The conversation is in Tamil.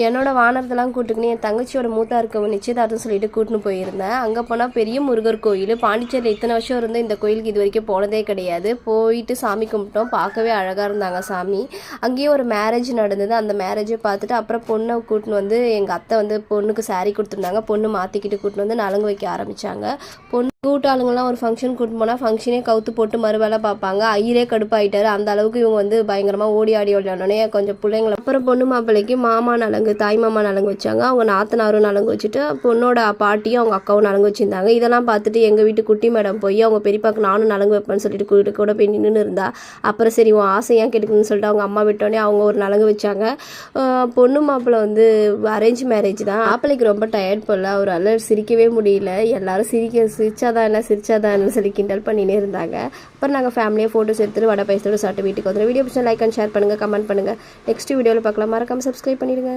என்னோட வானரத்தெல்லாம் கூட்டுக்குன்னு என் தங்கச்சியோட மூத்தா இருக்கவங்க நிச்சயதார்த்தம் சொல்லிட்டு கூட்டின்னு போயிருந்தேன். அங்கே போனால் பெரிய முருகர் கோயில். பாண்டிச்சேரியில் இத்தனை வருஷம் இருந்து இந்த கோயிலுக்கு இது வரைக்கும் போனதே கிடையாது. போயிட்டு சாமி கும்பிட்டோம். பார்க்கவே அழகாக இருந்தாங்க சாமி. அங்கேயே ஒரு மேரேஜ் நடந்தது. அந்த மேரேஜை பார்த்துட்டு அப்புறம் பொண்ணை கூட்டின்னு வந்து எங்கள் அத்தை வந்து பொண்ணுக்கு சாரீ கொடுத்துருந்தாங்க. பொண்ணு மாற்றிக்கிட்டு கூட்டின்னு வந்து நலங்கு வைக்க ஆரம்பித்தாங்க. பொண்ணு கூட்டாளுங்கெல்லாம் ஒரு ஃபங்க்ஷன் கூட்டின்னு போனால் ஃபங்க்ஷனே கவுத்து போட்டு மறுவேளை பார்ப்பாங்க. ஐயரே கடுப்பாயிட்டாரு. அந்த அளவுக்கு இவங்க வந்து பயங்கரமாக ஓடி ஆடி விளையாடனே கொஞ்சம் பிள்ளைங்களை அப்புறம் பொண்ணு மாப்பிள்ளைக்கு மாமா நலங்கு தாய் மாமா நலங்கு வச்சாங்க. அவங்க நாத்தனாரும் நலங்கு வச்சுட்டு பொண்ணோட பாட்டியும் அவங்க அக்காவும் நலங்கு வச்சுருந்தாங்க. இதெல்லாம் பார்த்துட்டு எங்கள் வீட்டு குட்டி மேடம் போய் அவங்க பெரியப்பாக்கு நானும் நலங்கு வைப்பேன்னு சொல்லிட்டு கூட போய் நின்று இருந்தா. அப்புறம் சரி உன் ஆசை ஏன் கெடுக்குன்னு சொல்லிட்டு அவங்க அம்மா விட்டோடனே அவங்க ஒரு நலங்கு வச்சாங்க. பொண்ணு மாப்பிள்ளை வந்து அரேஞ்ச் மேரேஜ் தான். மாப்பிள்ளைக்கு ரொம்ப டயர்ட் போல. அவர் அல்ல சிரிக்கவே முடியல. எல்லாரும் சிரிச்சாதான் சொல்லி கிண்டல் பண்ணினே இருந்தாங்க. அப்புறம் நாங்கள் ஃபேமிலியாக ஃபோட்டோஸ் எடுத்துட்டு வடை பாயசத்தோட சாப்பிட்டு வீட்டுக்கு வந்துடும். வீடியோ பிடிச்சா லைக் அண்ட் ஷேர் பண்ணுங்கள், கமெண்ட் பண்ணுங்கள். நெக்ஸ்ட் வீடியோவில் பார்க்கலாம். மறக்காம சப்ஸ்கிரைப் பண்ணிடுங்க.